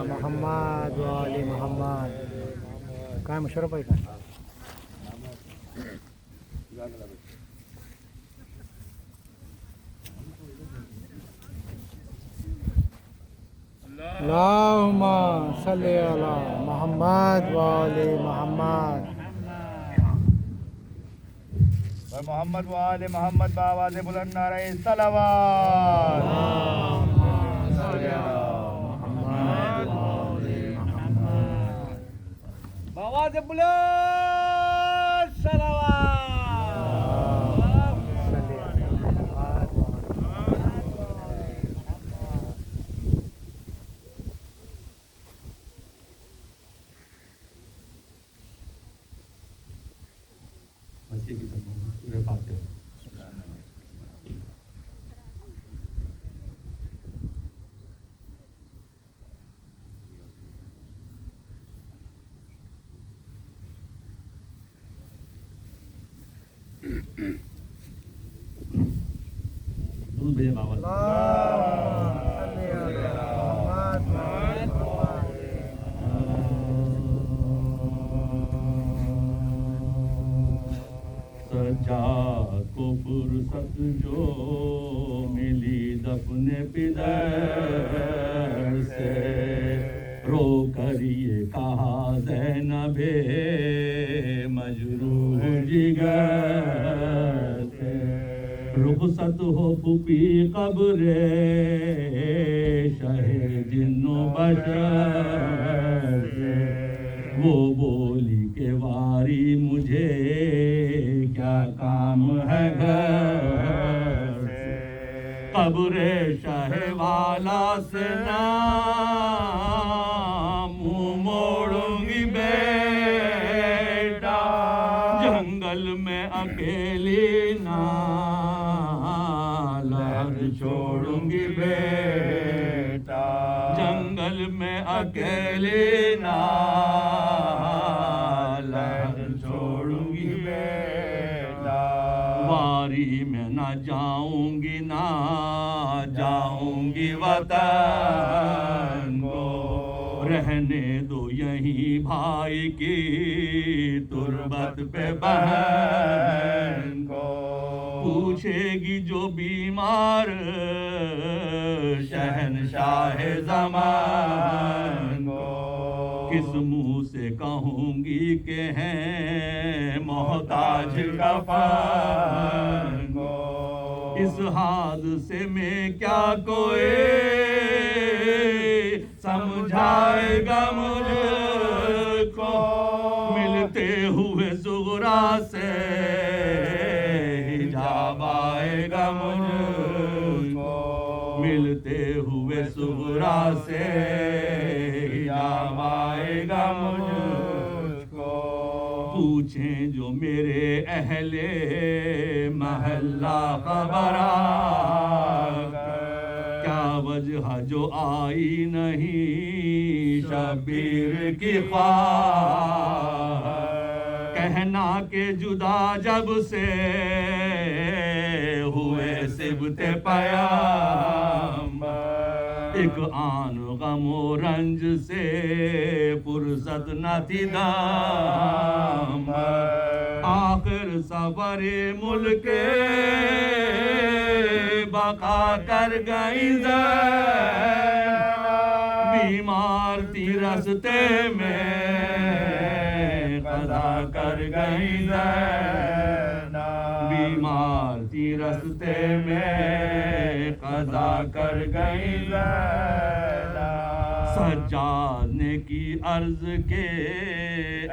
मोहम्मद वाले मोहम्मद काय मुशर्रफ आहे का अल्लाहुम्मा सल्ली अला मोहम्मद वाले मोहम्मद मोहम्मद वाले मोहम्मद बावाज़ बुलंद नारे सलावत बावाज़ बुलंद सलावत भैया बाबा सजा को फुर्सत जो मिली दफने पिदर से रो कर ये कहा ज़ैनबे मजरूह जिगर से रुखसत हो फूफी कब्रे शहे जिन्नो बशर से वो बोली के वारी मुझे क्या काम है घर से कब्रे शहे वाला से ना मुँह मोड़ूंगी बेटा जंगल में अकेली ना छोड़ूंगी बेटा जंगल में अकेले नालर छोड़ूंगी बेटा वारी में ना जाऊंगी ना जाऊंगी वतन को रहने दो यहीं भाई की तुरबत पे बहन को पूछेगी जो बीमार शहनशाह ज़मान को किस मुंह से कहूँगी के हैं मोहताज कफन को इस हादसे में क्या कोई समझाएगा मुझको मिलते हुए ज़ुगरा से आएगा मुझको मिलते हुए सुगरा से आएगा मुझको पूछें जो मेरे अहले महल्ला खबरा क्या वजह जो आई नहीं शबीर की ख्वाह कहना के जुदा जब से हुए सिबते पयाम्बर एक आन गमो रंज से फुर्सत न थी दामर आखिर सफरे मुल्क बका कर गई बीमार थी रस्ते में कदा कर गई बीमार थी रस्ते में कदा कर गई सज्जाद ने की अर्ज के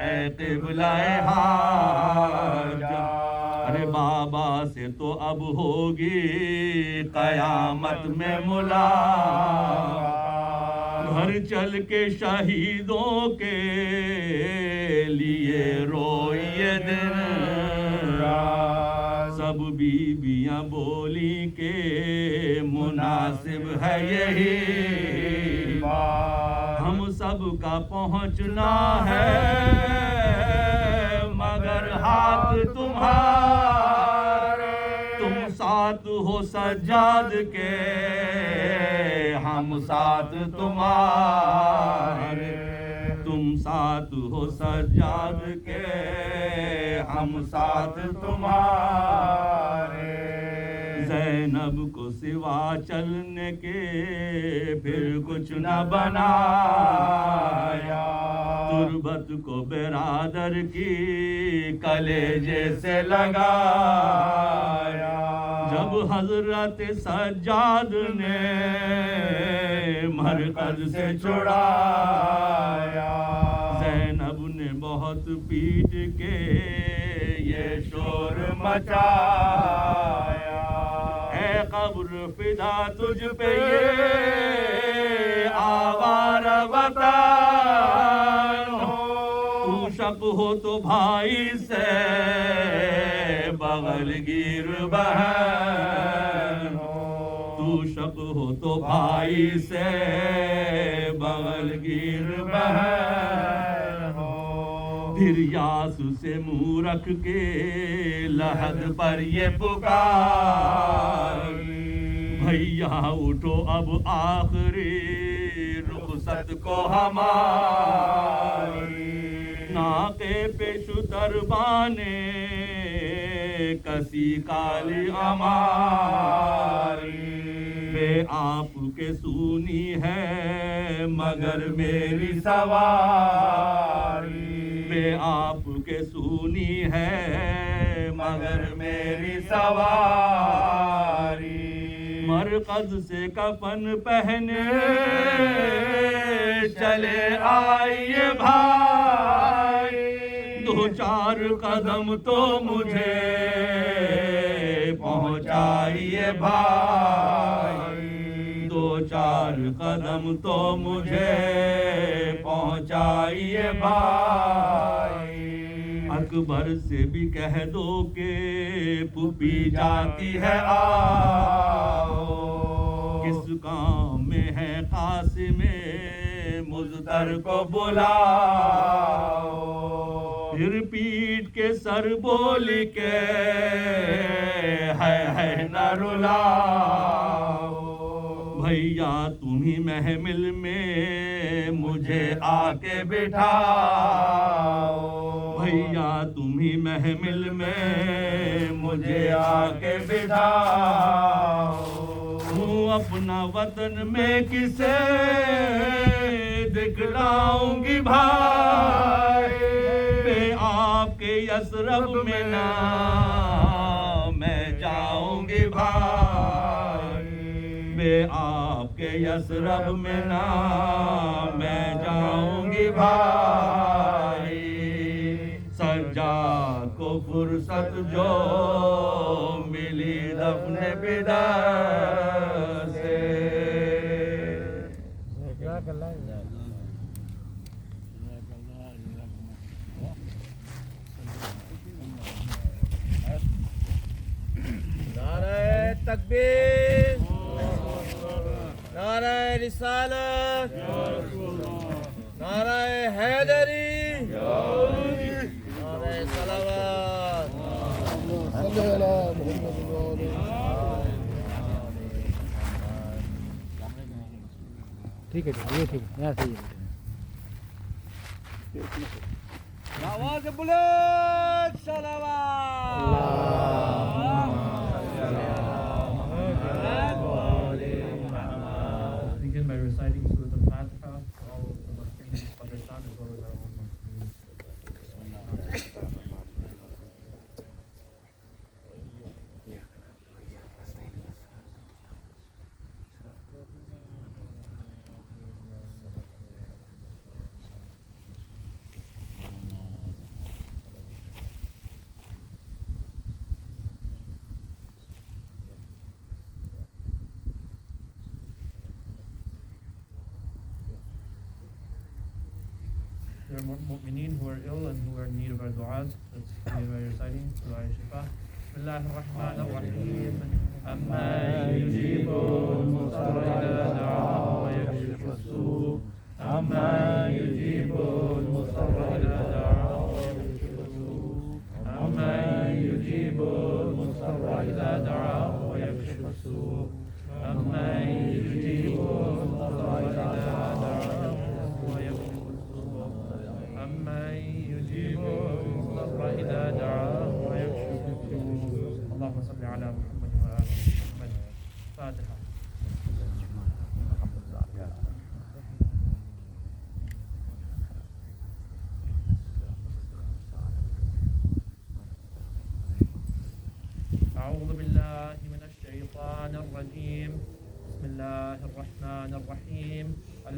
ए क़िबला-ए हाजा अरे बाबा से तो अब होगी कयामत में मुलाकात घर चल के शहीदों के लिए रोइए दिन सब बीबियां बोली के मुनासिब है यही हम सब का पहुंचना है मगर हाथ तुम्हारे तुम साथ साथ हो सज्जाद के, हम साथ तुम्हारे। तुम साथ हो सज्जाद के, हम साथ तुम्हारे। ज़ैनब को सिवा चलने के फिर कुछ न बनाया, तुरबत को बिरादर की कलेजे से लगाया। जब हजरत सज्जाद ने मरकज से छुड़ाया, ज़ैनब ने बहुत पीट के ये शोर मचाया। ऐ कब्र फिदा तुझ पे ये आवारा वतन हो, तू शक हो तो भाई से बगलगीर बहन हो। तू शक हो तो भाई से बगलगीर बहन हो। फिर यासु से मुँह रख के लहद पर ये पुकार, भैया उठो अब आखिरी रुखसत को हमारी। नाके पे शुतरबाने कसी काली हमारी। वे आपके सूनी है मगर मेरी सवारी। वे आपके सूनी है मगर मेरी सवारी। मरकज से कफन पहने चले आइए भाई, दो चार कदम तो मुझे पहुंचाइए भाई। दो चार कदम तो मुझे पहुंचाइए भाई। अकबर से भी कह दो के पुपी जाती है आओ, किस काम में है कासिमे मुज़्तर को बुलाओ। फिर पीट के सर बोल के है न रुलाओ। भैया तुम ही महमिल में मुझे आके बिठाओ। भैया तुम ही महमिल में मुझे आके बिठाओ। हूँ अपना वतन में किसे दिखलाऊंगी भाई, मैं आपके यसरब में ना मैं जाऊंगी भाई। मैं आपके यसरब में ना मैं जाऊंगी भाई। सज्जाद को फुर्सत जो मिली दफने बिदा से। नारे तकबीर, नारे रिसालत, नारे हैदरी, नारे सलावत। ठीक है, ये ठीक है, यहाँ सही है। आवाज बुलंद सलावत। Begin by reciting Surah Al-Fatiha for all of the Muslims of Pakistan as well as our own Muslims. There are mu'mineen who are ill and who are in need of our du'as. Let's begin by reciting Surah Al-Shifa. Bismillahir-Rahmanir-Rahim. Amma yujibu al-mutarra idha da'ahu wa yakshifu as-su'. Amma yujibu al-mutarra idha da'ahu wa yakshifu as-su'. Amma yujibu al-mutarra idha da'ahu wa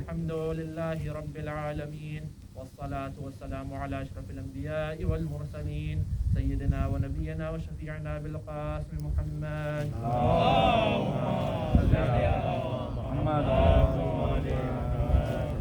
الحمد لله رب العالمين والصلاة والسلام على أشرف الأنبياء والمرسلين سيدنا ونبينا وشفيعنا بالقاسم محمد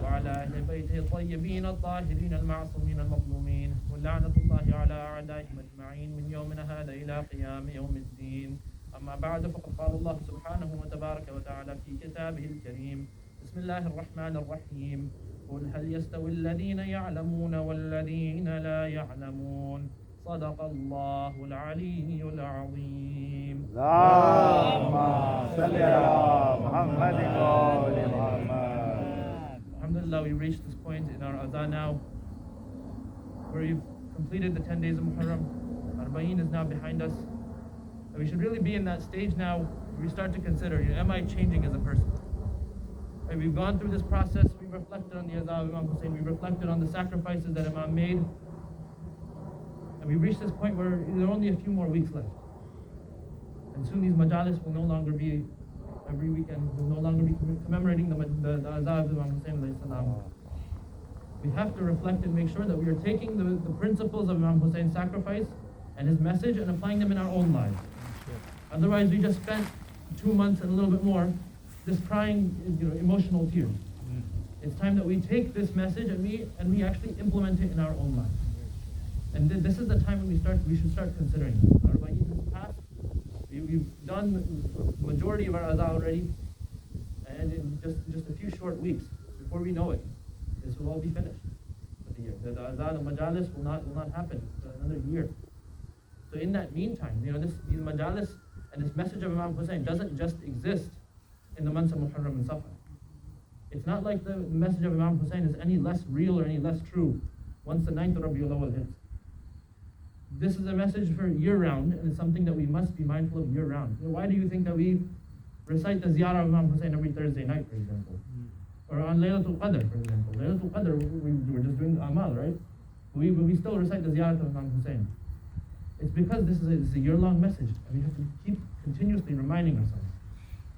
وعلى أهل بيته الطيبين الطاهرين المعصومين المظلومين ولعنة الله على أعدائهم أجمعين من يومنا هذا إلى قيام يوم الدين. أما بعد فقد قال الله سبحانه وتبارك وتعالى في كتابه الكريم بسم الله الرحمن الرحيم قل هل يستوي الذين يعلمون والذين لا يعلمون صدق الله العلي العظيم. اللهم صل على محمد وآل محمد. Alhamdulillah, we reached this point in our adhan now where we've completed the 10 days of Muharram. Arba'in is now behind us. And we should really be in that stage now where we start to consider, am I changing as a person? And we've gone through this process, we've reflected on the azab of Imam Hussain, we've reflected on the sacrifices that Imam made. And we've reached this point where there are only a few more weeks left. And soon these majalis will no longer be every weekend, will no longer be commemorating the azab of Imam Hussain alayhi salam. We have to reflect and make sure that we are taking the principles of Imam Hussein's sacrifice and his message and applying them in our own lives. Otherwise, we just spent 2 months and a little bit more just crying, emotional tears. It's time that we take this message and we actually implement it in our own lives. And this is the time when we should start considering it. Arba'in has passed. We've done the majority of our azah already, and in just a few short weeks, before we know it, this will all be finished for the year. The azah, the majalis will not happen for another year. So in that meantime, these majalis and this message of Imam Hussain doesn't just exist in the months of Muharram and Safar. It's not like the message of Imam Hussain is any less real or any less true once the 9th of Rabiul Awwal hits. This is a message for year-round, and it's something that we must be mindful of year-round. Why do you think that we recite the ziyarah of Imam Hussain every Thursday night, for example? Or on Laylatul Qadr, for example. Laylatul Qadr, we're just doing amal, right? We still recite the ziyarah of Imam Hussain. It's because this is a year-long message, and we have to keep continuously reminding ourselves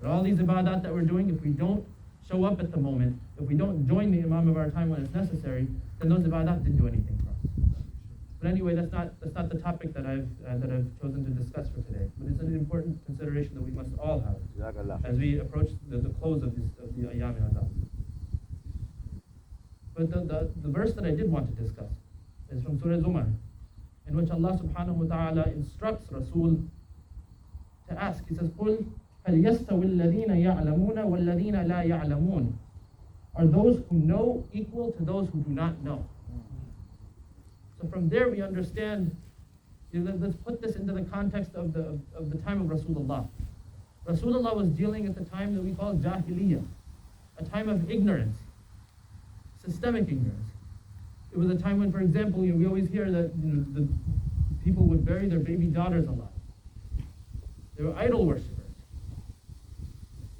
that all these ibadat that we're doing, if we don't show up at the moment, if we don't join the imam of our time when it's necessary, then those ibadat didn't do anything for us. But anyway, that's not the topic that I've chosen to discuss for today. But it's an important consideration that we must all have as we approach the close of the Ayyam al-Azab. But the verse that I did want to discuss is from Surah Zumar, in which Allah subhanahu wa ta'ala instructs Rasul to ask. He says, قُلْ هَلْ يَسْتَوِي الَّذِينَ يَعْلَمُونَ وَالَّذِينَ لَا يَعْلَمُونَ. Are those who know equal to those who do not know? So from there we understand, let's put this into the context of the time of Rasulullah. Rasulullah was dealing at the time that we call Jahiliyyah, a time of ignorance, systemic ignorance. It was a time when, for example, we always hear that the people would bury their baby daughters alive. They were idol worshippers.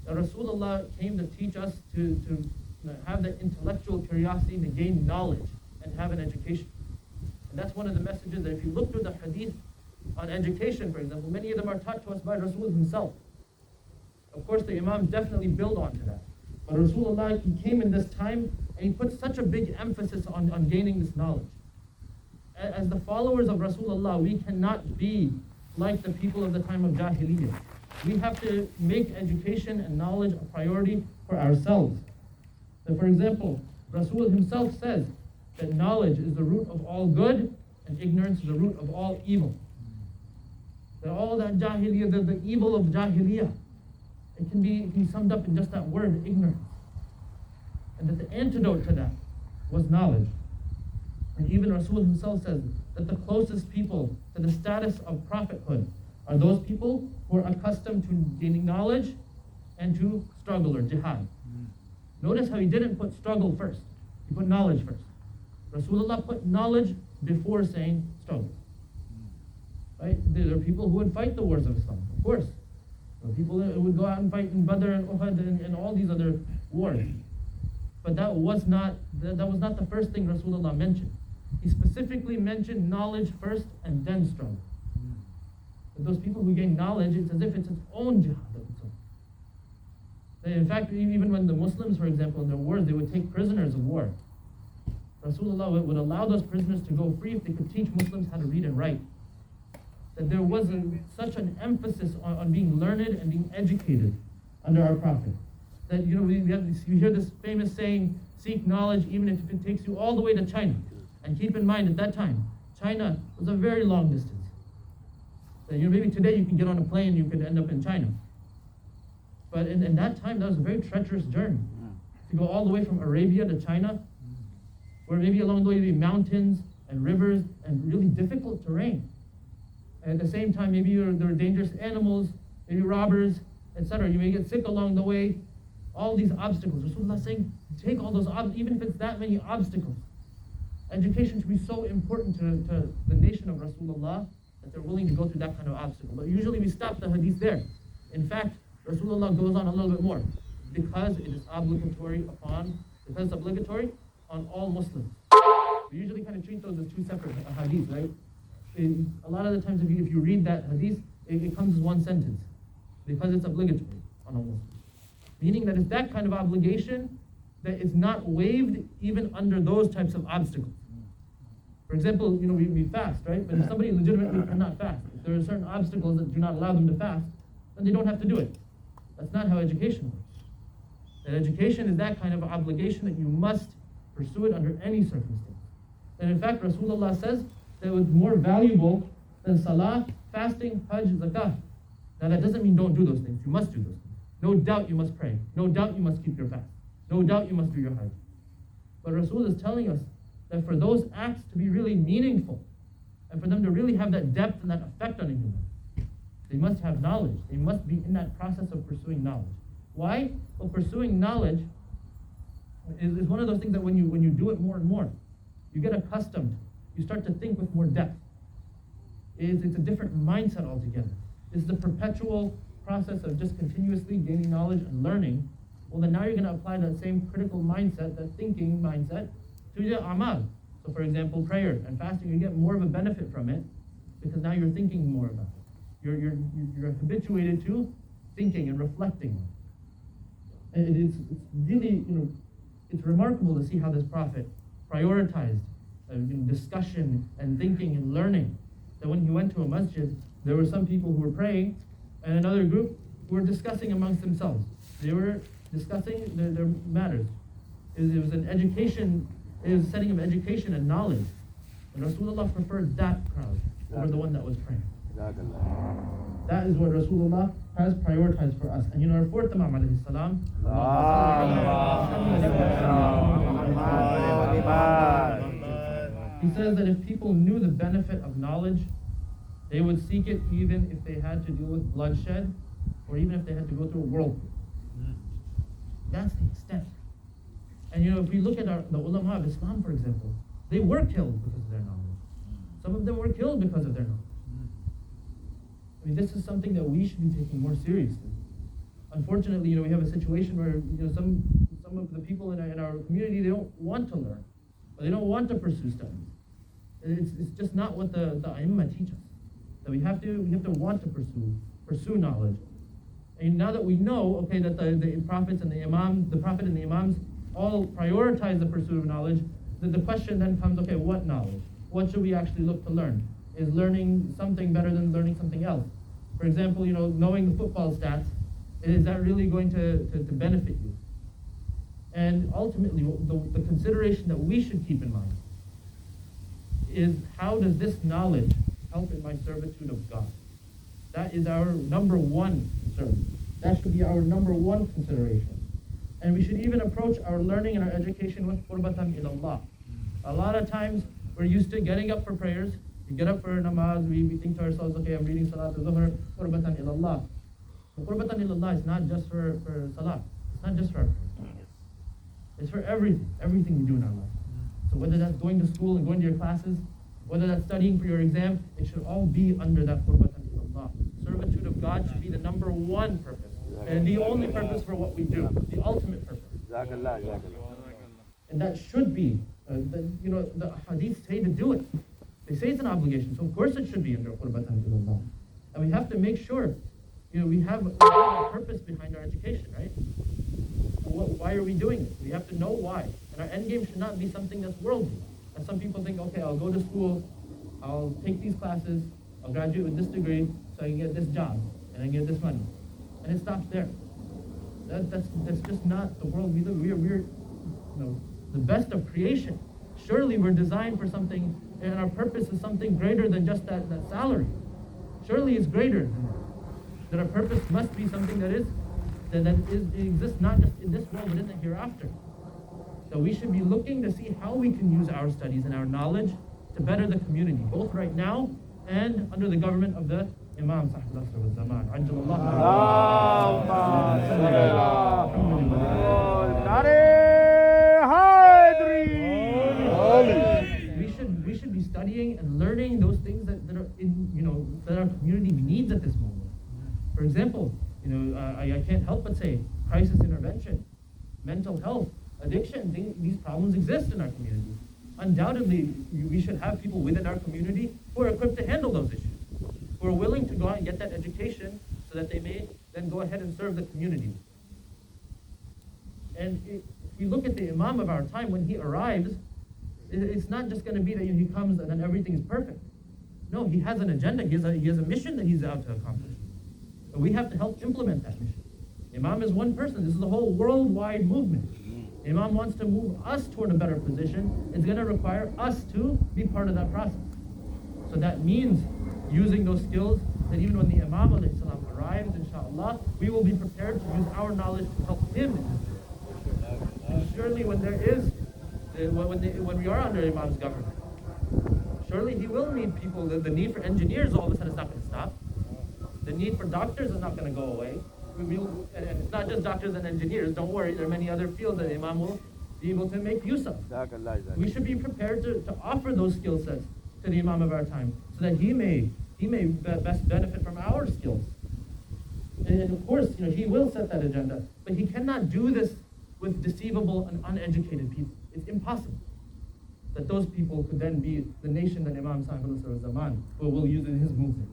Now Rasulullah came to teach us to have the intellectual curiosity to gain knowledge and have an education. And that's one of the messages that if you look through the hadith on education, for example, many of them are taught to us by Rasul himself. Of course, the Imams definitely build onto that. But Rasulullah, he came in this time and he put such a big emphasis on gaining this knowledge. As the followers of Rasulullah, we cannot be like the people of the time of Jahiliyyah. We have to make education and knowledge a priority for ourselves. So for example, Rasul himself says that knowledge is the root of all good and ignorance is the root of all evil. That all that Jahiliyyah, the evil of Jahiliyyah, it can be summed up in just that word, ignorance. And that the antidote to that was knowledge. And even Rasul himself says that the closest people to the status of prophethood are those people who are accustomed to gaining knowledge and to struggle or jihad. Notice how he didn't put struggle first. He put knowledge first. Rasulullah put knowledge before saying struggle. Right? There are people who would fight the wars of Islam, of course. There are people who would go out and fight in Badr and Uhud and all these other wars. But that was not the first thing Rasulullah mentioned. He specifically mentioned knowledge first and then struggle. But those people who gain knowledge, it's as if it's its own jihad of its own. In fact, even when the Muslims, for example, in their wars, they would take prisoners of war. Rasulullah would allow those prisoners to go free if they could teach Muslims how to read and write. That there was such an emphasis on being learned and being educated under our Prophet. That, you know, we hear this famous saying, seek knowledge even if it takes you all the way to China. And keep in mind, at that time, China was a very long distance. That, you know, maybe today you can get on a plane, you could end up in China. But in that time, that was a very treacherous journey. To go all the way from Arabia to China, where maybe along the way there'd be mountains and rivers and really difficult terrain. And at the same time, maybe there are dangerous animals, maybe robbers, etc. You may get sick along the way. All these obstacles. Rasulullah is saying, take all those obstacles, even if it's that many obstacles. Education should be so important to the nation of Rasulullah that they're willing to go through that kind of obstacle. But usually we stop the hadith there. In fact, Rasulullah goes on a little bit more because it is obligatory on all Muslims. We usually kind of treat those as two separate hadiths, right? A lot of the times if you read that hadith, it comes as one sentence because it's obligatory on all Muslims. Meaning that it's that kind of obligation that is not waived even under those types of obstacles. For example, you know, we fast, right? But if somebody legitimately cannot fast, if there are certain obstacles that do not allow them to fast, then they don't have to do it. That's not how education works. That education is that kind of obligation that you must pursue it under any circumstance. And in fact, Rasulullah says that it was more valuable than salah, fasting, hajj, zakah. Now that doesn't mean don't do those things. You must do those things. No doubt you must pray. No doubt you must keep your fast. No doubt you must do your hajj. But Rasul is telling us that for those acts to be really meaningful and for them to really have that depth and that effect on a human, they must have knowledge. They must be in that process of pursuing knowledge. Why? Well, pursuing knowledge is one of those things that when you do it more and more, you get accustomed. You start to think with more depth. It's a different mindset altogether. It's the perpetual process of just continuously gaining knowledge and learning. Well, then now you're going to apply that same critical mindset, that thinking mindset, to your amal. So for example, prayer and fasting, you get more of a benefit from it because now you're thinking more about it. You're habituated to thinking and reflecting. And it's really, you know, it's remarkable to see how this prophet prioritized discussion and thinking and learning. That when he went to a masjid, there were some people who were praying and another group who were discussing amongst themselves. They were discussing their matters. It was an education, it was a setting of education and knowledge. And Rasulullah preferred that crowd over the one that was praying. That is what Rasulullah has prioritized for us. And you know, our fourth Imam alayhi salam, he says that if people knew the benefit of knowledge, they would seek it even if they had to deal with bloodshed or even if they had to go through a whirlpool. That's the extent. And you know, if we look at the ulama of Islam, for example, they were killed because of their knowledge. Some of them were killed because of their knowledge. I mean, this is something that we should be taking more seriously. Unfortunately, you know, we have a situation where, you know, some of the people in our community, they don't want to learn, or they don't want to pursue studies. It's just not what the A'immah teach us. That we have to want to pursue knowledge. And now that we know, okay, that the prophets and the prophet and the imams all prioritize the pursuit of knowledge, the question then comes, okay, what knowledge? What should we actually look to learn? Is learning something better than learning something else? For example, you know, knowing the football stats, is that really going to benefit you? And ultimately, the consideration that we should keep in mind is, how does this knowledge help in my servitude of God? That is our number one concern. That should be our number one consideration. And we should even approach our learning and our education with qurbatan ilallah. A lot of times, we're used to getting up for prayers. We get up for namaz, we think to ourselves, okay, I'm reading salat al-zuhr, qurbatan ilallah. But qurbatan ilallah is not just for salat. It's not just for our prayers. It's for everything you do in our life. So whether that's going to school and going to your classes, whether that's studying for your exam, it should all be under that qurbatan ilallah. Servitude of God should be the number one purpose. And the only purpose for what we do, the ultimate purpose. And that should be, the hadith say to do it. They say it's an obligation, so of course it should be under qurbatan ilallah. And we have to make sure we have a purpose behind our education, right? Why are we doing it? We have to know why. And our end game should not be something that's worldly. And some people think, okay, I'll go to school, I'll take these classes, I'll graduate with this degree, so I can get this job, and I get this money. And it stops there. That's just not the world we live in. We're the best of creation. Surely we're designed for something, and our purpose is something greater than just that salary. Surely it's greater than that. That our purpose must be something that exists not just in this world, but in the hereafter. So we should be looking to see how we can use our studies and our knowledge to better the community, both right now and under the government of the Imam Sahib al-Zaman. We should be studying and learning those things that are in that our community needs at this moment. For example, I can't help but say crisis intervention, mental health, addiction. These problems exist in our community. Undoubtedly, we should have people within our community who are equipped to handle those issues, who are willing to go out and get that education so that they may then go ahead and serve the community. And if you look at the Imam of our time, when he arrives, it's not just going to be that he comes and then everything is perfect. No, he has an agenda. He has a mission that he's out to accomplish. And we have to help implement that mission. Imam is one person. This is a whole worldwide movement. Imam wants to move us toward a better position. It's going to require us to be part of that process. So that means using those skills that even when the Imam arrives, inshallah, we will be prepared to use our knowledge to help him. And surely when we are under Imam's government, surely he will need people. The need for engineers all of a sudden is not going to stop. The need for doctors is not going to go away. And it's not just doctors and engineers. Don't worry, there are many other fields that Imam will be able to make use of. We should be prepared to offer those skill sets to the Imam of our time, so that he may best benefit from our skills. And of course, he will set that agenda, but he cannot do this with deceivable and uneducated people. It's impossible that those people could then be the nation that Imam Sahib al-Zaman will use in his movement.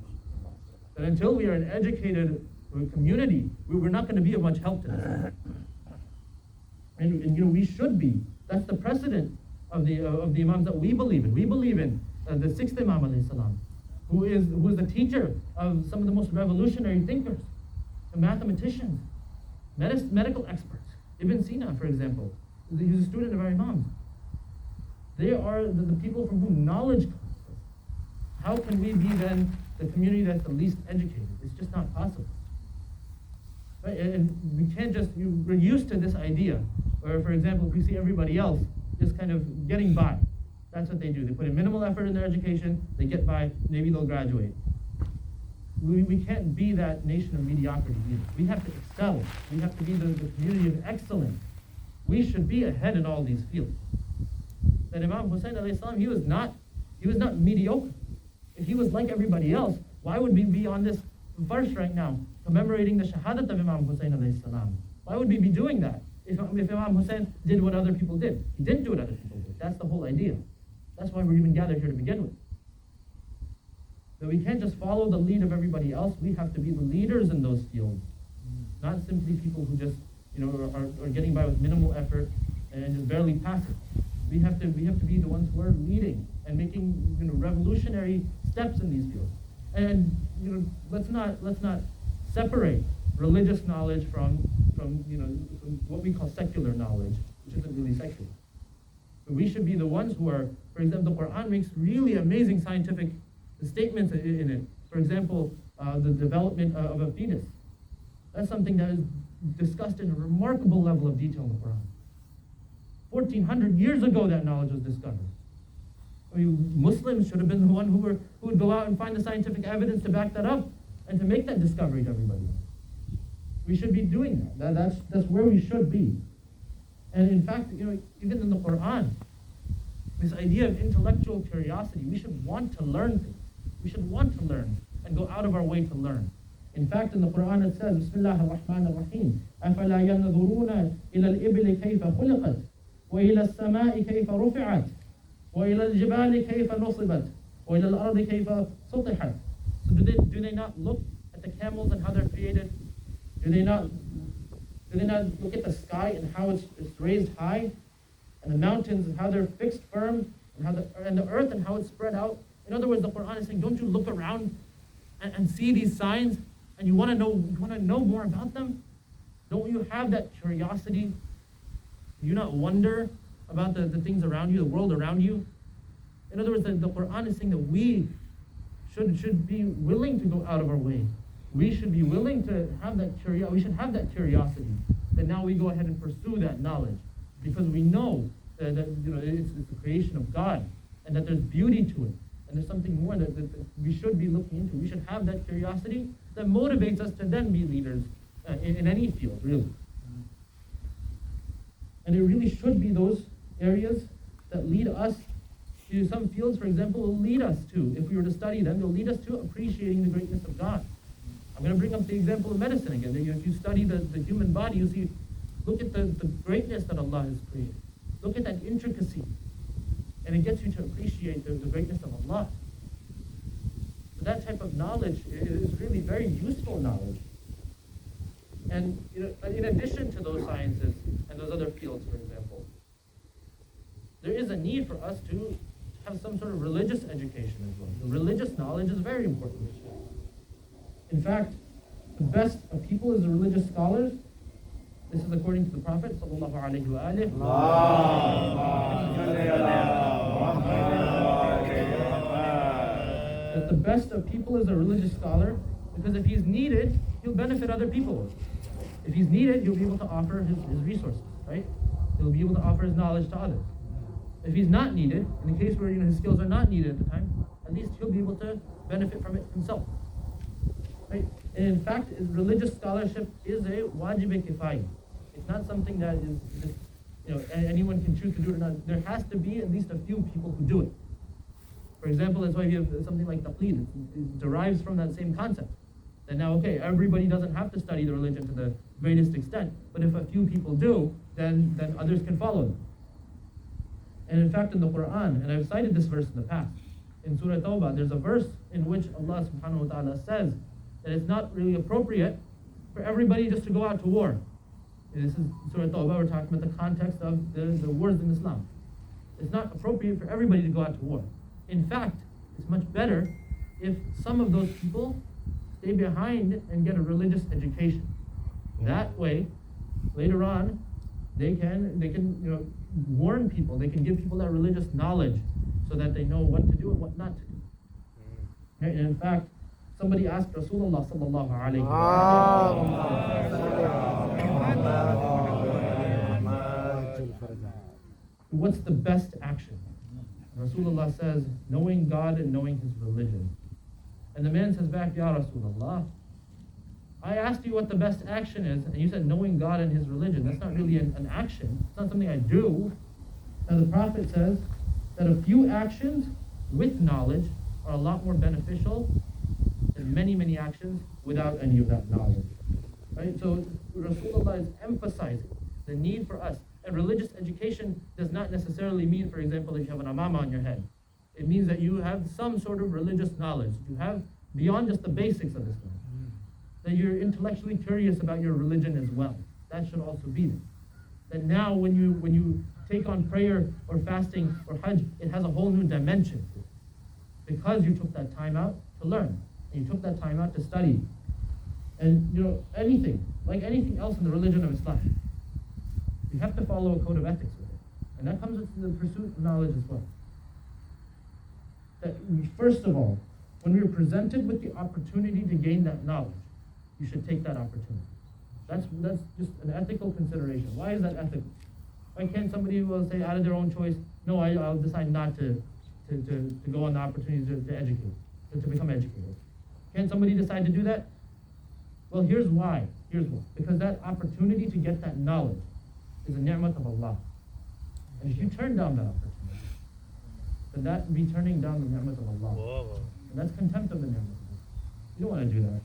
But until we are an educated community, we're not going to be of much help to this. And we should be. That's the precedent of the Imams that we believe in. We believe in the sixth Imam alayhi salam, who is the teacher of some of the most revolutionary thinkers, the mathematicians, medical experts. Ibn Sina, for example, he's a student of our Imams. They are the people from whom knowledge comes from. How can we be then the community that's the least educated? It's just not possible. Right? And we can't we're used to this idea, where, for example, if we see everybody else just kind of getting by, that's what they do. They put in minimal effort in their education, they get by, maybe they'll graduate. We can't be that nation of mediocrity either. We have to excel. We have to be the community of excellence. We should be ahead in all these fields. That Imam Hussaini alayhi salam, he was not mediocre. If he was like everybody else, why would we be on this verse right now, commemorating the shahadat of Imam Hussaini alayhi salam? Why would we be doing that if Imam Hussain did what other people did? He didn't do what other people did. That's the whole idea. That's why we're even gathered here to begin with. That we can't just follow the lead of everybody else. We have to be the leaders in those fields, not simply people who just are getting by with minimal effort and just barely pass it. We have to be the ones who are leading and making revolutionary steps in these fields. And let's not separate religious knowledge from what we call secular knowledge, which isn't really secular. But we should be the ones who are, for example, the Quran makes really amazing scientific statements in it. For example, the development of a fetus. That's something that is discussed in a remarkable level of detail in the Quran. 1,400 years ago, that knowledge was discovered. I mean, Muslims should have been the one who would go out and find the scientific evidence to back that up and to make that discovery to everybody. We should be doing that. That's where we should be. And in fact, even in the Quran, this idea of intellectual curiosity, we should want to learn things. We should want to learn and go out of our way to learn. In fact, in the Quran it says, Bismillah ar-Rahman ar-Rahim, أَفَلَا يَنْظُرُونَ إِلَى الْإِبِلِ كَيْفَ خُلِقَتْ وَإِلَى السَّمَاءِ كَيْفَ رُفِعَتْ وَإِلَى الْجِبَالِ كَيْفَ نُصِبَتْ وَإِلَى الْأَرْضِ كَيْفَ سُطِحَتْ. So do they not look at the camels and how they're created? Do they not look at the sky and how it's raised high, and the mountains and how they're fixed firm, and the earth and how it's spread out? In other words, the Quran is saying, don't you look around and see these signs, and you want to know more about them? Don't you have that curiosity? Do you not wonder about the things around you, the world around you? In other words, the Quran is saying that we should be willing to go out of our way. We should be willing to have that curiosity. We should have that curiosity. That now we go ahead and pursue that knowledge, because we know that it's the creation of God, and that there's beauty to it, and there's something more that we should be looking into. We should have that curiosity that motivates us to then be leaders in any field, really. And it really should be those areas that lead us to some fields, for example, will lead us to, if we were to study them, they'll lead us to appreciating the greatness of God. I'm going to bring up the example of medicine again. If you study the human body, you see, look at the greatness that Allah has created. Look at that intricacy. And it gets you to appreciate the greatness of Allah. So that type of knowledge is really very useful knowledge. And in addition to those sciences and those other fields, for example, there is a need for us to have some sort of religious education as well. The religious knowledge is very important. In fact, the best of people is the religious scholars. This is according to the Prophet sallallahu alaihi wasallam. That the best of people is a religious scholar, because if he's needed, he'll benefit other people. If he's needed, he'll be able to offer his resources, right? He'll be able to offer his knowledge to others. If he's not needed, in the case where his skills are not needed at the time, at least he'll be able to benefit from it himself. Right? And in fact, religious scholarship is a wajib kifaya. It's not something that is just, anyone can choose to do it or not. There has to be at least a few people who do it. For example, that's why you have something like taqleed. It derives from that same concept. That now, okay, everybody doesn't have to study the religion to the greatest extent, but if a few people do, then others can follow them. And in fact, in the Quran, and I've cited this verse in the past, in Surah Tawbah, there's a verse in which Allah subhanahu wa ta'ala says that it's not really appropriate for everybody just to go out to war. And this is Surah Tawbah, we're talking about the context of the wars in Islam. It's not appropriate for everybody to go out to war. In fact, it's much better if some of those people stay behind and get a religious education. That way, later on, they can warn people, they can give people that religious knowledge so that they know what to do and what not to do. Right? And in fact, somebody asked Rasulullah sallallahu alayhi wa what's the best action? Rasulullah says, knowing God and knowing his religion. And the man says back, Ya Rasulullah, I asked you what the best action is, and you said knowing God and his religion. That's not really an action. It's not something I do. Now the Prophet says that a few actions with knowledge are a lot more beneficial than many, many actions without any of that knowledge. Right? So Rasulullah is emphasizing the need for us. And religious education does not necessarily mean, for example, that you have an amama on your head. It means that you have some sort of religious knowledge. You have beyond just the basics of Islam. That you're intellectually curious about your religion as well. That should also be there. That now when you take on prayer or fasting or hajj, it has a whole new dimension. Because you took that time out to learn. And you took that time out to study. And anything, like anything else in the religion of Islam, you have to follow a code of ethics with it. And that comes with the pursuit of knowledge as well. That first of all, when we are presented with the opportunity to gain that knowledge, you should take that opportunity. That's just an ethical consideration. Why is that ethical? Why can't somebody who will say out of their own choice, no, I'll decide not to go on the opportunity to educate, to become educated? Can somebody decide to do that? Well, here's why. Because that opportunity to get that knowledge is a ni'mat of Allah. And if you turn down that opportunity, then that would be turning down the ni'mat of Allah. And that's contempt of the ni'mat of Allah. You don't want to do that.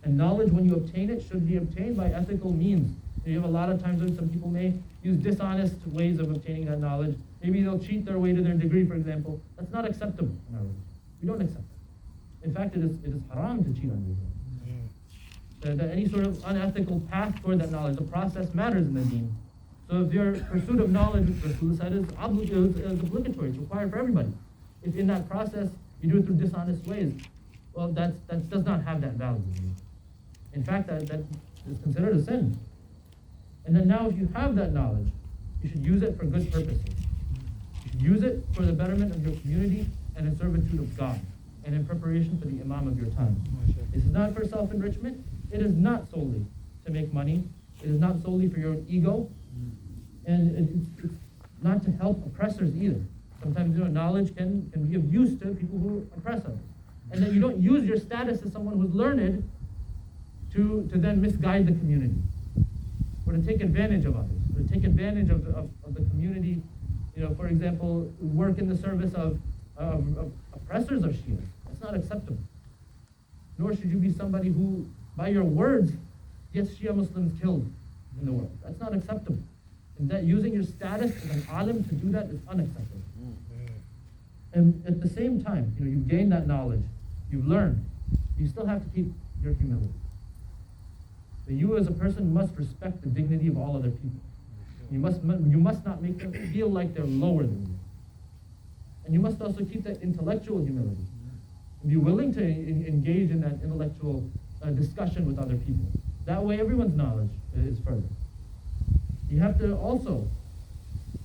And knowledge, when you obtain it, should be obtained by ethical means. You have a lot of times when some people may use dishonest ways of obtaining that knowledge. Maybe they'll cheat their way to their degree, for example. That's not acceptable in our religion. We don't accept that. In fact, it is haram to cheat on your deen. That any sort of unethical path toward that knowledge, the process matters in the deen. So if your pursuit of knowledge, which Rasul said, is obligatory, it's required for everybody. If in that process you do it through dishonest ways, well, that does not have that value. In fact, that is considered a sin. And then now if you have that knowledge, you should use it for good purposes. You should use it for the betterment of your community and in servitude of God, and in preparation for the imam of your time. This is not for self-enrichment. It is not solely to make money. It is not solely for your own ego. And it's not to help oppressors either. Sometimes knowledge can be of use to people who oppress others. And then you don't use your status as someone who's learned to then misguide the community, or to take advantage of others, or to take advantage of the community. For example, work in the service of oppressors of Shia. That's not acceptable. Nor should you be somebody who, by your words, gets Shia Muslims killed in the world. That's not acceptable. And that using your status as an alim to do that is unacceptable. And at the same time, you've gained that knowledge, you've learned, you still have to keep your humility. So you as a person must respect the dignity of all other people. You must not make them feel like they're lower than you. And you must also keep that intellectual humility. And be willing to engage in that intellectual discussion with other people. That way everyone's knowledge is further. You have to also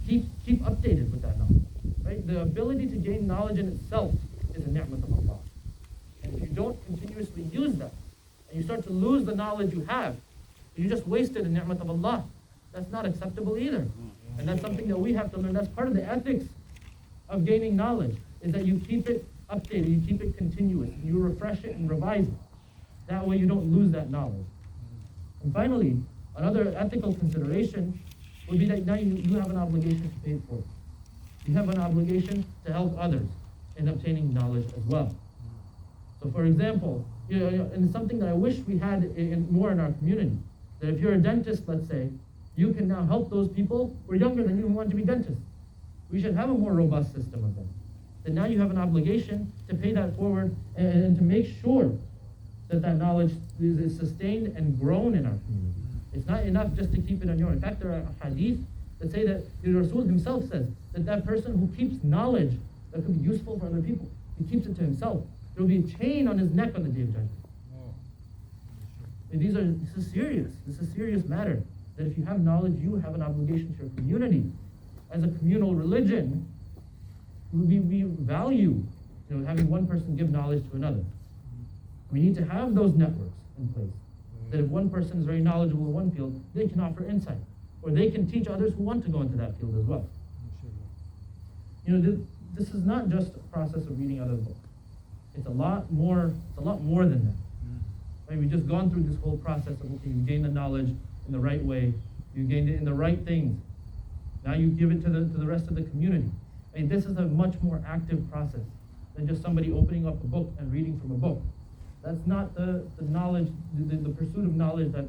keep updated with that knowledge. Right? The ability to gain knowledge in itself is a ni'mat of Allah. And if you don't continuously use that, and you start to lose the knowledge you have, you just wasted a ni'mat of Allah. That's not acceptable either. And that's something that we have to learn. That's part of the ethics of gaining knowledge, is that you keep it updated, you keep it continuous, and you refresh it and revise it. That way you don't lose that knowledge. And finally, another ethical consideration would be that now you have an obligation to pay it forward. You have an obligation to help others in obtaining knowledge as well. So for example, and it's something that I wish we had more in our community, that if you're a dentist, let's say, you can now help those people who are younger than you who want to be dentists. We should have a more robust system of them. That now you have an obligation to pay that forward and to make sure that knowledge is sustained and grown in our community. It's not enough just to keep it on your own. In fact, there are hadith that say that the Rasul himself says that person who keeps knowledge that could be useful for other people, he keeps it to himself. There will be a chain on his neck on the day of judgment. And this is serious. This is a serious matter. That if you have knowledge, you have an obligation to your community. As a communal religion, we value having one person give knowledge to another. We need to have those networks in place. That if one person is very knowledgeable in one field, they can offer insight. Or they can teach others who want to go into that field as well. This is not just a process of reading other books. It's a lot more than that. Right? We've just gone through this whole process of, okay, you gain the knowledge in the right way, you gained it in the right things. Now you give it to the rest of the community. I mean, this is a much more active process than just somebody opening up a book and reading from a book. That's not the knowledge, the pursuit of knowledge that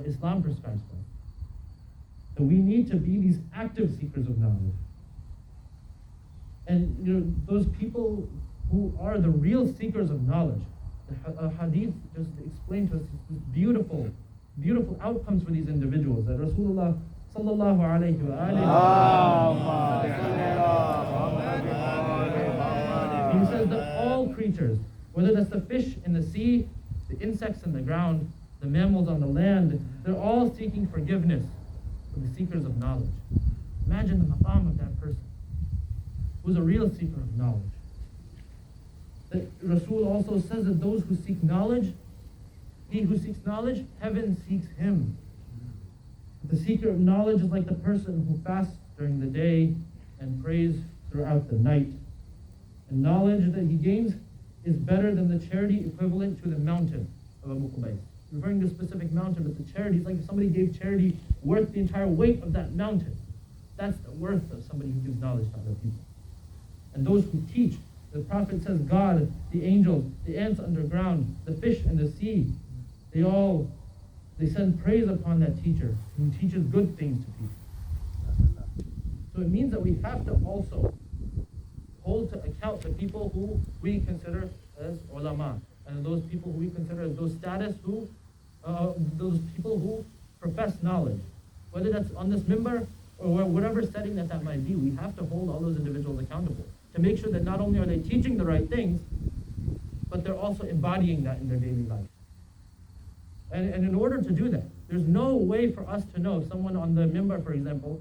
Islam prescribes for. So we need to be these active seekers of knowledge. And those people who are the real seekers of knowledge, the hadith just explained to us these beautiful outcomes for these individuals that Rasulullah sallallahu alayhi wa alihi. He says that all creatures, whether that's the fish in the sea, the insects in the ground, the mammals on the land, they're all seeking forgiveness for the seekers of knowledge. Imagine the maqam of that person who's a real seeker of knowledge. The Rasul also says that those who seek knowledge, he who seeks knowledge, heaven seeks him. The seeker of knowledge is like the person who fasts during the day and prays throughout the night. And knowledge that he gains is better than the charity equivalent to the mountain of Abu Qubays. Referring to a specific mountain, but the charity is like if somebody gave charity worth the entire weight of that mountain. That's the worth of somebody who gives knowledge to other people. And those who teach, the Prophet says God, the angels, the ants underground, the fish in the sea, they send praise upon that teacher who teaches good things to people. So it means that we have to also hold to account the people who we consider as ulama, and those people who we consider as those people who profess knowledge, whether that's on this mimbar or whatever setting that might be. We have to hold all those individuals accountable to make sure that not only are they teaching the right things, but they're also embodying that in their daily life. And in order to do that, there's no way for us to know if someone on the mimbar, for example,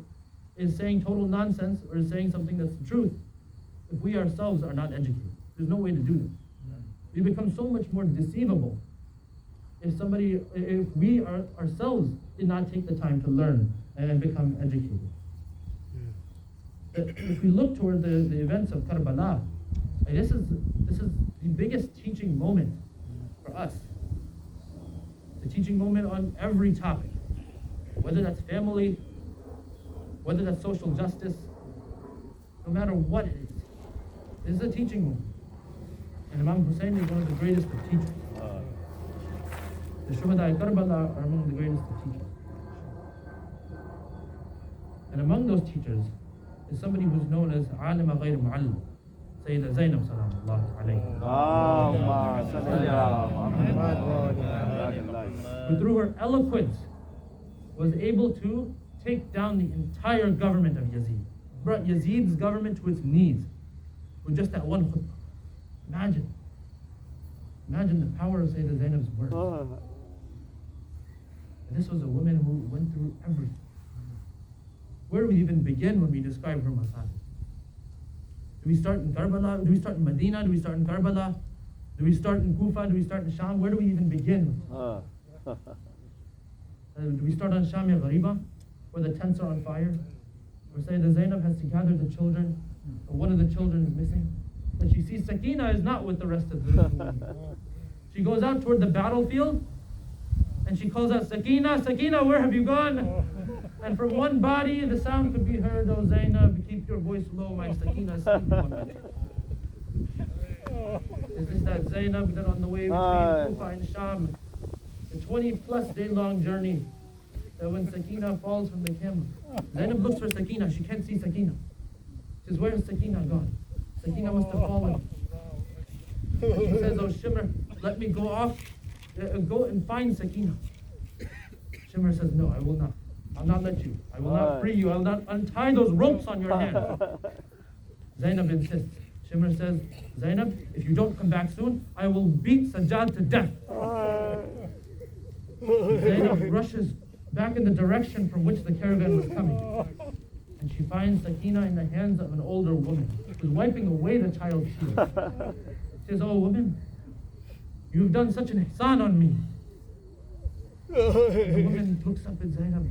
is saying total nonsense or is saying something that's the truth if we ourselves are not educated. There's no way to do this. We become so much more deceivable if we ourselves did not take the time to learn and become educated. If we look toward the events of Karbala, this is the biggest teaching moment for us. The teaching moment on every topic, whether that's family, whether that's social justice, no matter what it is. This is a teaching moment. And Imam Hussaini is one of the greatest of teachers. The Shuhada Karbala are among the greatest of teachers. And among those teachers is somebody who's known as Alima Ghayr Mu'allim, Sayyida Zainab Sallallahu Alayhi. Who through her eloquence was able to take down the entire government of Yazid. Brought Yazid's government to its knees with just that one khutbah. Imagine the power of Sayyida Zainab's words. And this was a woman who went through everything. Where do we even begin when we describe her masajid? Do we start in Karbala? Do we start in Medina? Do we start in Karbala? Do we start in Kufa? Do we start in Sham? Where do we even begin? Do we start on Sham Ghariba, where the tents are on fire? Where Sayyida Zainab has to gather the children, or one of the children is missing? And she sees Sakina is not with the rest of the women. She goes out toward the battlefield, and she calls out, Sakina, Sakina, where have you gone? And from one body, the sound could be heard, oh Zainab, keep your voice low, my Sakina, sleep on me. Is this that Zainab that on the way between Kufa and Sham, the 20-plus day-long journey, that when Sakina falls from the camel, Zainab looks for Sakina, she can't see Sakina. She says, where is Sakina gone? Sakina must have fallen. She says, oh Shimmer, let me go off, go and find Sakina. Shimmer says, no, I will not. I'll not let you. I will not free you. I'll not untie those ropes on your hands. Zainab insists. Shimmer says, Zainab, if you don't come back soon, I will beat Sajjad to death. Zainab rushes back in the direction from which the caravan was coming. And she finds Sakina in the hands of an older woman who's wiping away the child's tears. She says, oh woman, you've done such an ihsan on me. The woman looks up at Zainab.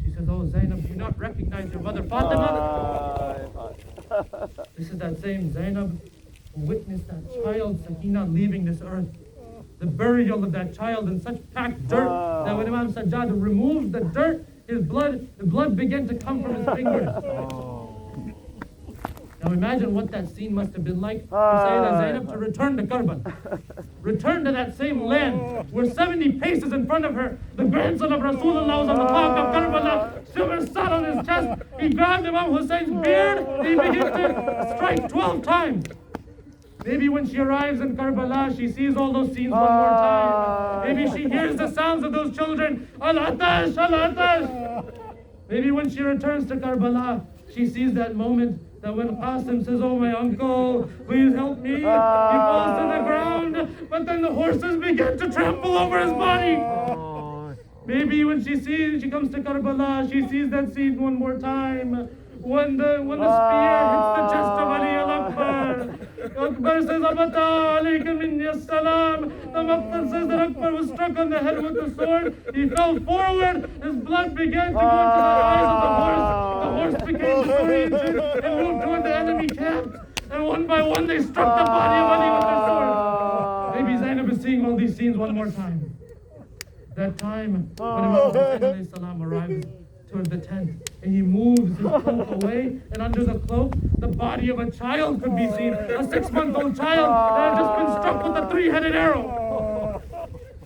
She says, oh Zainab, do you not recognize your mother Fatima? This is that same Zainab who witnessed that child Sakina leaving this earth. The burial of that child in such packed dirt that when Imam Sajjad removed the dirt, the blood began to come from his fingers. Now imagine what that scene must have been like for Sayyida Zainab to return to Karbala. Return to that same land where 70 paces in front of her, the grandson of Rasulullah was on the top of Karbala. Shimmer sat on his chest. He grabbed Imam Hussein's beard and he began to strike 12 times. Maybe when she arrives in Karbala, she sees all those scenes one more time. Maybe she hears the sounds of those children. Al-Atash, Al-Atash. Maybe when she returns to Karbala, she sees that moment that when Qasim says, oh my uncle, please help me. He falls to the ground, but then the horses begin to trample over his body. Maybe when she comes to Karbala, she sees that scene one more time. When the spear hits the chest of Ali al-Akbar, Akbar says, Abata alayka minni as-salam. The Maqtal says that Akbar was struck on the head with the sword. He fell forward. His blood began to go into the eyes of the horse. The horse became disoriented and moved toward the enemy camp. And one by one, they struck the body of Ali with their sword. Maybe Zainab is seeing all these scenes one more time. That time when Imam Hussain salam arrives toward the tent, and he moves his cloak away, and under the cloak, the body of a child could be seen, a 6-month-old child that had just been struck with a 3-headed arrow.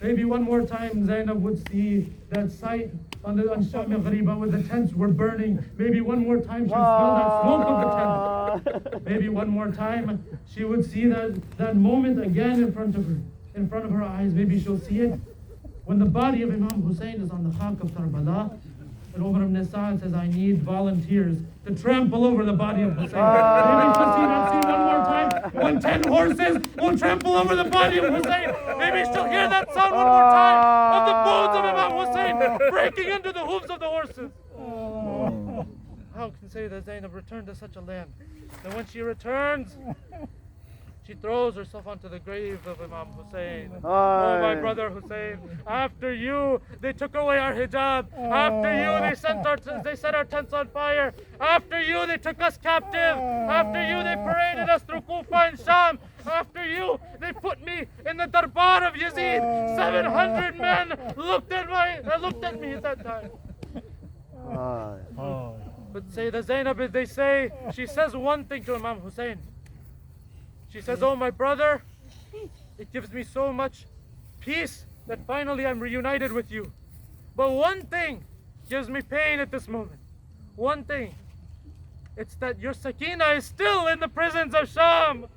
Maybe one more time Zainab would see that sight on Sham Ghariba where the tents were burning. Maybe one more time she would smell that smoke of the tent. Maybe one more time she would see that moment again in front of her eyes. Maybe she'll see it when the body of Imam Hussain is on the khak of Karbala. And Umar ibn Sa'ad says, I need volunteers to trample over the body of Hussain. Maybe she'll see that scene one more time when 10 horses will trample over the body of Hussain. Maybe she'll hear that sound one more time of the bones of Imam Hussain breaking under the hooves of the horses. How can say that Zainab returned to such a land? And when she returns, she throws herself onto the grave of Imam Hussain. Oh, my brother Hussain, after you, they took away our hijab. After you, they set our tents on fire. After you, they took us captive. After you, they paraded us through Kufa and Sham. After you, they put me in the darbar of Yazid. 700 men looked at me at that time. But Sayyidah Zainab, she says one thing to Imam Hussain. She says, oh, my brother, it gives me so much peace that finally I'm reunited with you. But one thing gives me pain at this moment. One thing. It's that your Sakina is still in the prisons of Sham.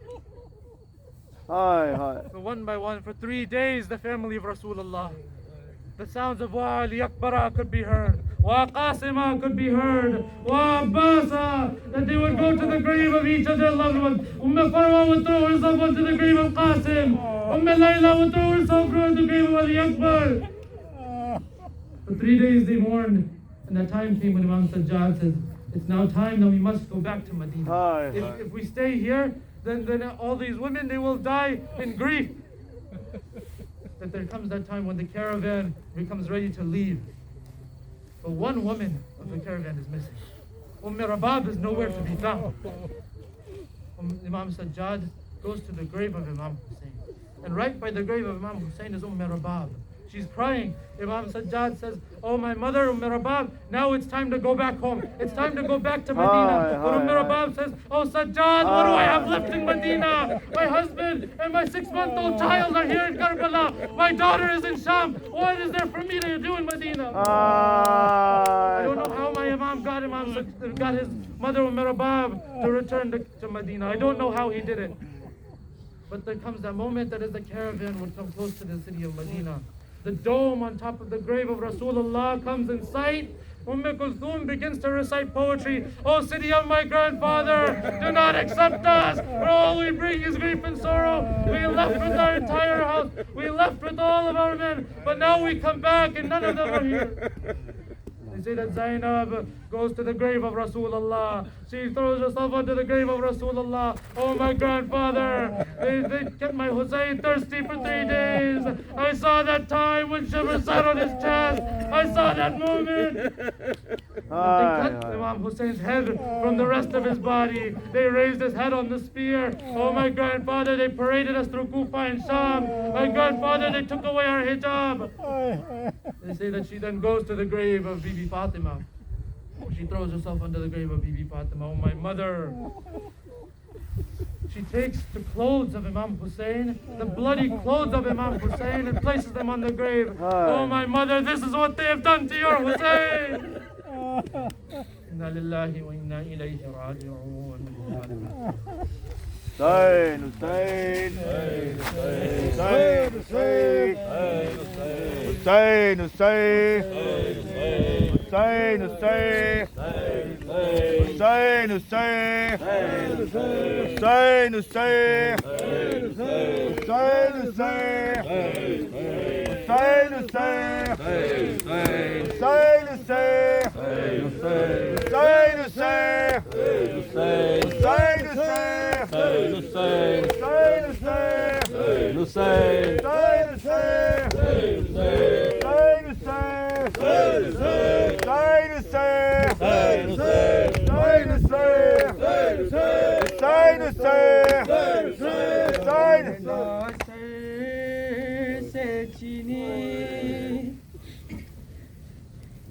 So one by one, for 3 days, the family of Rasulullah, the sounds of Wa Ali Akbara could be heard. Wa Qasima could be heard. Wa Abbasa, that they would go to the grave of each of their loved ones. Farwa would throw herself onto the grave of Qasim. Layla would throw herself onto the grave of Ali Akbar. For 3 days they mourned, and that time came when Imam Sajjad says, it's now time that we must go back to Medina. If we stay here, then all these women, they will die in grief. That there comes that time when the caravan becomes ready to leave. But one woman of the caravan is missing. Rabab is nowhere to be found. Imam Sajjad goes to the grave of Imam Hussain. And right by the grave of Imam Hussain is Rabab. She's crying. Imam Sajjad says, oh, my mother, Rabab, now it's time to go back home. It's time to go back to Medina. But Rabab says, oh, Sajjad, what do I have left in Medina? My husband and my 6-month-old child are here in Karbala. My daughter is in Sham. What is there for me to do in Medina? I don't know how my Imam got his mother, Rabab, to return to Medina. I don't know how he did it. But there comes that moment that as the caravan would come close to the city of Medina, the dome on top of the grave of Rasulullah comes in sight. Kulthum begins to recite poetry. O city of my grandfather, do not accept us, for all we bring is grief and sorrow. We left with our entire house. We left with all of our men. But now we come back and none of them are here. They say that Zainab goes to the grave of Rasulullah. She throws herself onto the grave of Rasulullah. Oh, my grandfather, they kept my Hussain thirsty for 3 days. I saw that time when Shivr sat on his chest. I saw that moment. They cut Imam Hussein's head from the rest of his body. They raised his head on the spear. Oh, my grandfather, they paraded us through Kufa and Sham. My grandfather, they took away our hijab. They say that she then goes to the grave of Bibi Fatima. She throws herself under the grave of Bibi Fatima. Oh, my mother. She takes the clothes of Imam Hussain, the bloody clothes of Imam Hussain, and places them on the grave. Oh, my mother, this is what they have done to your Hussain. Inna lillahi wa inna ilayhi raji'un. Hussain, Hussain, Hussain, Hussain, Hussain, Hussain, Hussain, Hussain, Hussain, Hussain, Hussain,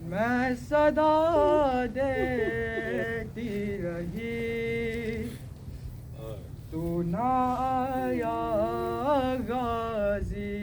मैं सदा देती रही तू ना आया गाजी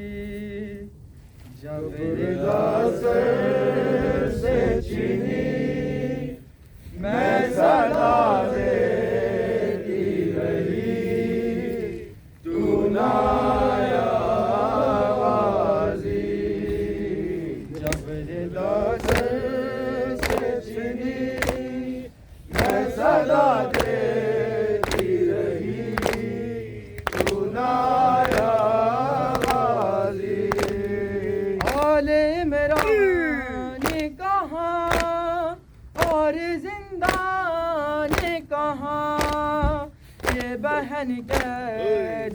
बहन के